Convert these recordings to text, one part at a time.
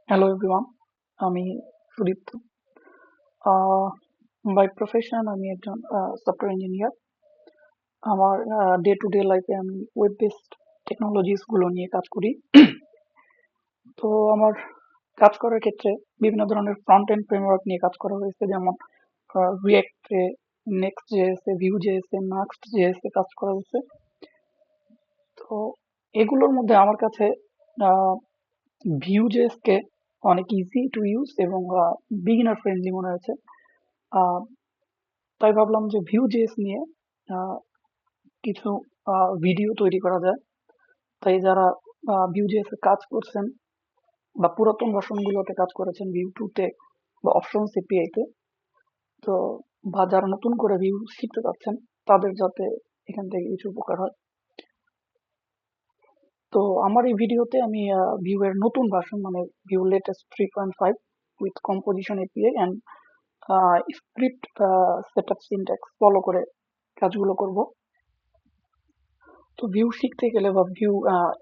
Hello everyone, আমি Sudipta. By profession আমি একজন সফটওয়্যার ইঞ্জিনিয়ার। আমার ডে টু ডে লাইফে আমি ওয়েব বেসড টেকনোলজিস গুলো নিয়ে কাজ করি। তো আমার কাজ করার ক্ষেত্রে বিভিন্ন ধরনের ফ্রন্ট এন্ড ফ্রেমওয়ার্ক নিয়ে কাজ করা হয়েছে, যেমন রিয়েক্টে, নেক্সট জেএসে, ভিউ জেএসে, নাক্সট জেএসে কাজ করা হয়েছে। তো এগুলোর মধ্যে আমার কাছে ভিউ জেএস কে অনেক ইজি টু ইউজ এবং বিগিনার ফ্রেন্ডলি মনে হয়েছে। আহ, তাই ভাবলাম যে ভিউ জেএস নিয়ে আহ, কিছু ভিডিও তৈরি করা যায়। তাই যারা ভিউ জেএস এ কাজ করছেন বা পুরাতন ভার্সন গুলোতে কাজ করেছেন, ভিউ টু তে বা অপশন এপিআই তে, তো বা যারা নতুন করে ভিউ শিখতে চাচ্ছেন, তাদের যাতে এখান থেকে কিছু উপকার হয়। তো আমার এই ভিডিওতে আমি ভিউ এর নতুন ভার্সন, মানে view latest 3.5 with composition API and script setup syntax follow করে কাজগুলো করব। তো ভিউ শিখতে গেলে বা ভিউ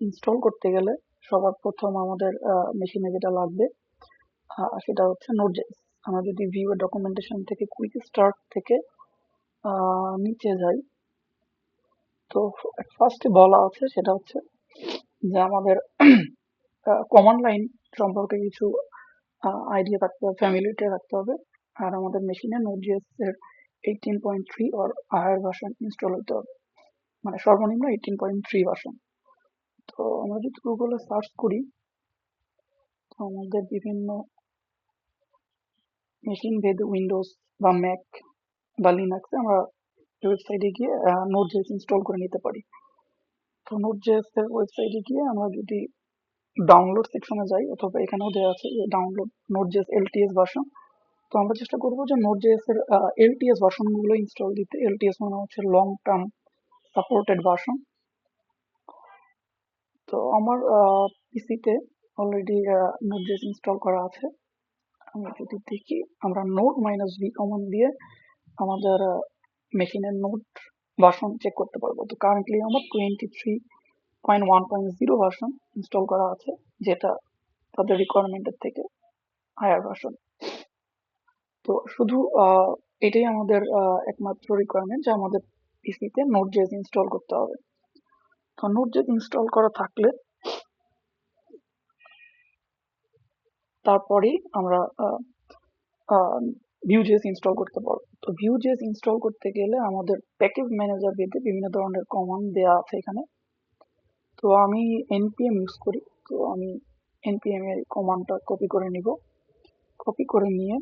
ইনস্টল করতে গেলে সবার প্রথম আমাদের মেশিনে যেটা লাগবে সেটা হচ্ছে নোড.জেএস। আমরা যদি ভিউ এর ডকুমেন্টেশন থেকে কুইক স্টার্ট থেকে নিচে যাই, তো ফার্স্টে বলা আছে সেটা হচ্ছে যে আমাদের কমান্ড লাইন সম্পর্কে কিছু আইডিয়া থাকতে হবে, ফ্যামিলিটি রাখতে হবে। আর আমাদের মেশিনে নোড.জেএস এর 18.3 অর হায়ার ভার্সন ইনস্টল হতে হবে, মানে সর্বনিম্ন 18.3 ভার্সন। তো আমরা যদি গুগলে সার্চ করি, তো আমাদের বিভিন্ন মেশিন ভেদে উইন্ডোজ বা ম্যাক বা লিনাক্সে আমরা ওয়েবসাইটে গিয়ে নোড.জেএস ইনস্টল করে নিতে পারি। তো নোড.জেএস এর ওয়েবসাইটে গিয়ে আমরা যদি ডাউনলোড সেকশনে যাই, অথবা এখানেও দেওয়া আছে যে ডাউনলোড নোড.জেএস এলটিএস ভার্সন। তো আমরা চেষ্টা করবো যে নোড.জেএস এর এলটিএস ভার্সন গুলো ইনস্টল দিতে। এলটিএস মানে হচ্ছে লং টার্ম সাপোর্টেড ভার্সন। তো আমার পিসিতে অলরেডি নোড.জেএস ইনস্টল করা আছে। আমি যদি দেখি, আমরা নোড মাইনাস ভি কমান্ড দিয়ে আমাদের মেশিনের নোড ভার্সন চেক করতে পারবো। তো কারেন্টলি আমার 23.1.0 ভার্সন ইনস্টল করা আছে, যেটা তাদের রিকোয়ারমেন্টের থেকে হায়ার ভার্সন। তো শুধু এটাই আমাদের একমাত্র রিকোয়ারমেন্ট, যে আমাদের পিসিতে নোড.জেএস ইনস্টল করতে হবে। তো নোড.জেএস ইনস্টল করা থাকলে তারপরেই আমরা ভিউ.জেএস ইনস্টল করতে পারবো। তো ভিউ.জেএস ইনস্টল করতে গেলে আমাদের প্যাকেজ ম্যানেজার পেতে বিভিন্ন ধরনের কমান্ড দেওয়া আছে এখানে। তো আমি npm ইউজ করি। তো আমি npm এর কমান্ডটা কপি করে নিব। কপি করে নিয়ে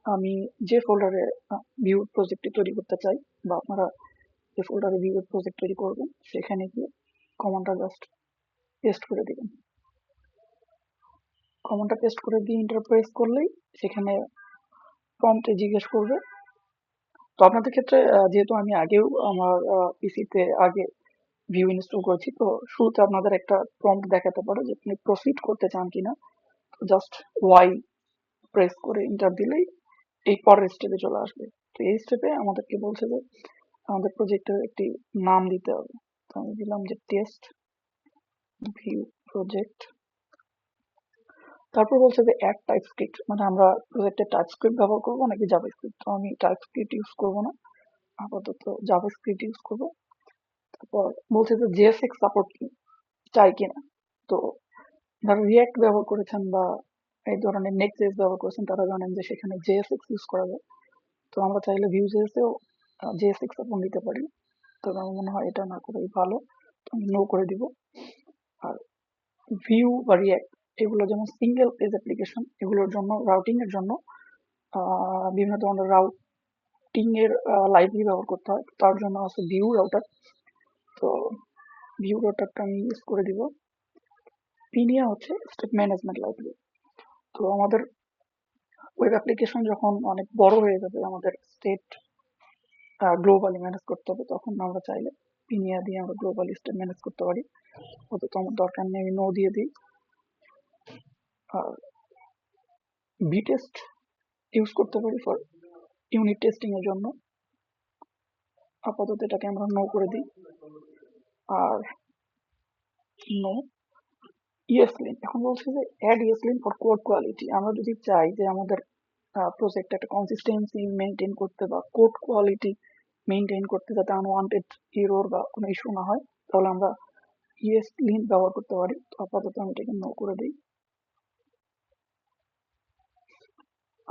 আমি যে ফোল্ডারে ভিউ প্রজেক্টটি তৈরি করতে চাই, বা আপনারা যে ফোল্ডারে ভিউ প্রজেক্ট তৈরি করবেন, সেখানে গিয়ে কমান্ডটা জাস্ট পেস্ট করে দিবেন। কমান্ডটা পেস্ট করে দিয়ে এন্টার প্রেস করলেই সেখানে প্রম্পটে জিজ্ঞেস করবে। তো আপনাদের ক্ষেত্রে যেহেতু আমি আগেও আমার পিসিতে আগে ভিউ ইনস্টল করেছি, তো শুরুতে আপনাদের একটা প্রম্পট দেখাতে পারে যে আপনি প্রসিড করতে চান কিনা। জাস্ট ওয়াই প্রেস করে এন্টার দিলেই এই পরের স্টেপে চলে আসবে। তো এই স্টেপে আমাদেরকে বলছে যে আমাদের প্রজেক্টের একটি নাম দিতে হবে। তো আমি দিলাম যে টেস্ট ভিউ প্রজেক্ট। তারপর বলছে যে অ্যাড টাইপস্ক্রিপ্ট, মানে আমরা প্রজেক্টে টাইপস্ক্রিপ্ট ব্যবহার করবো নাকি জাভাস্ক্রিপ্ট। তো আমি টাইপস্ক্রিপ্ট ইউজ করবো না, আপাতত জাভাস্ক্রিপ্ট ইউজ করবো। তারপর বলছে যে জেএসএক্স সাপোর্ট কি চাই কিনা। তো যারা রিয়াক্ট ব্যবহার করেছেন বা এই ধরনের নেক্সট জেএস ব্যবহার করেছেন, তারা জানেন যে সেখানে জেএসএক্স ইউজ করা যায়। তো আমরা চাইলে ভিউ জেএসেও জেএসএক্স সাপোর্ট নিতে পারি। তবে আমার মনে হয় এটা না করেই ভালো। তো আমি নো করে দিব। আর ভিউ বা রিয়াক্ট এগুলো যেমন সিঙ্গেল পেজ অ্যাপ্লিকেশন, এগুলোর জন্য রাউটিং এর জন্য বিভিন্ন ধরনের রাউটিং এর লাইব্রেরি ব্যবহার করতে হয়। তার জন্য আছে ভিউ রাউটার। তো ভিউ রাউটারটা আমি ইউজ করে দিব। পিনিয়া হচ্ছে স্টেট ম্যানেজমেন্ট লাইব্রেরি। তো আমাদের ওয়েব অ্যাপ্লিকেশন যখন অনেক বড় হয়ে যাবে, আমাদের স্টেট গ্লোবালি ম্যানেজ করতে হবে, তখন আমরা চাইলে পিনিয়া দিয়ে আমরা গ্লোবালি স্টেট ম্যানেজ করতে পারি। অত তো আমার দরকার নেই, আমি নো দিয়ে দিই। আর ভিটেস্ট ইউজ করতে পারি ফর ইউনিট টেস্টিং এর জন্য। আপাতত এটাকে আমরা নো করে দিই। আর নো ইএসলিন এখন বলছে যে অ্যাড ইএসলিন ফর কোড কোয়ালিটি। আমরা যদি চাই যে আমাদের প্রজেক্ট একটা কনসিস্টেন্সি মেনটেন করতে বা কোড কোয়ালিটি মেনটেন করতে, যাতে আনওয়ান্টেড এরর বা কোনো ইস্যু না হয়, তাহলে আমরা ইএসলিন ব্যবহার করতে পারি। তো আপাতত আমি এটাকে নো করে দিই।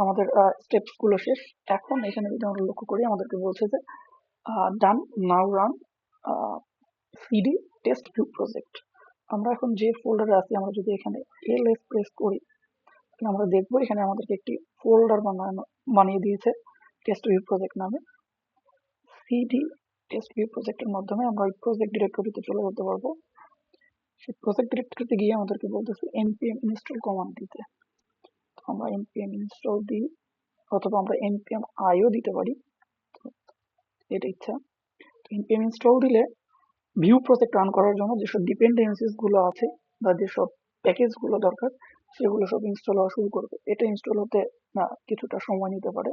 আমাদের স্টেপস গুলো শেষ। এখন এখানে যদি আমরা লক্ষ্য করি, আমাদেরকে বলছে যে done, now run CD test view project. আমরা এখন যে ফোল্ডারে আছি, আমরা যদি এখানে এলএস প্রেস করি, তাহলে আমরা দেখবো এখানে আমাদেরকে একটি ফোল্ডার বানিয়ে দিয়েছে টেস্ট ভিউ প্রজেক্ট নামে। সিডি টেস্ট ভিউ প্রজেক্টের মাধ্যমে আমরা ওই প্রজেক্ট ডিরেক্টরিতে চলে যেতে পারবো। সেই প্রজেক্ট ডিরেক্টরিতে গিয়ে আমাদেরকে বলতেছে npm ইনস্টল কমান্ড দিতে। তো আমরা npm ইনস্টল দিই, অথবা আমরা npm আইও দিতে পারি, তো এটা ইচ্ছা। npm ইনস্টল দিলে ভিউ প্রজেক্ট রান করার জন্য যেসব ডিপেন্ডেন্সিস গুলো আছে বা যেসব প্যাকেজ গুলো দরকার, সেগুলো সব ইনস্টল হওয়া শুরু করবে। এটা ইনস্টল হতে কিছুটা সময় নিতে পারে।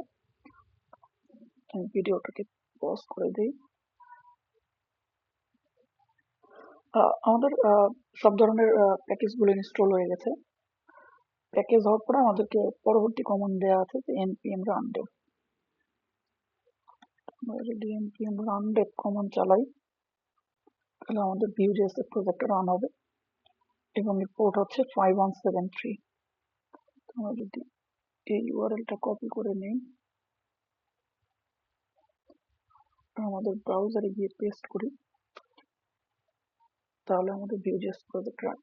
আমি ভিডিওটাকে পজ করে দিই। আমাদের সব ধরনের প্যাকেজ গুলো ইনস্টল হয়ে গেছে। প্যাকেজ হওয়ার পরে আমাদেরকে পরবর্তী কমান্ড দেওয়া আছে যে npm run dev। আমরা যদি npm run dev কমান্ড চালাই, তাহলে আমাদের Vue.js এর প্রজেক্ট রান হবে এবং এর পোর্ট হচ্ছে 5173। আমরা যদি এই ইউআরএলটা কপি করে নিই, আমাদের ব্রাউজারে গিয়ে পেস্ট করি, তাহলে আমাদের Vue.js প্রজেক্ট রান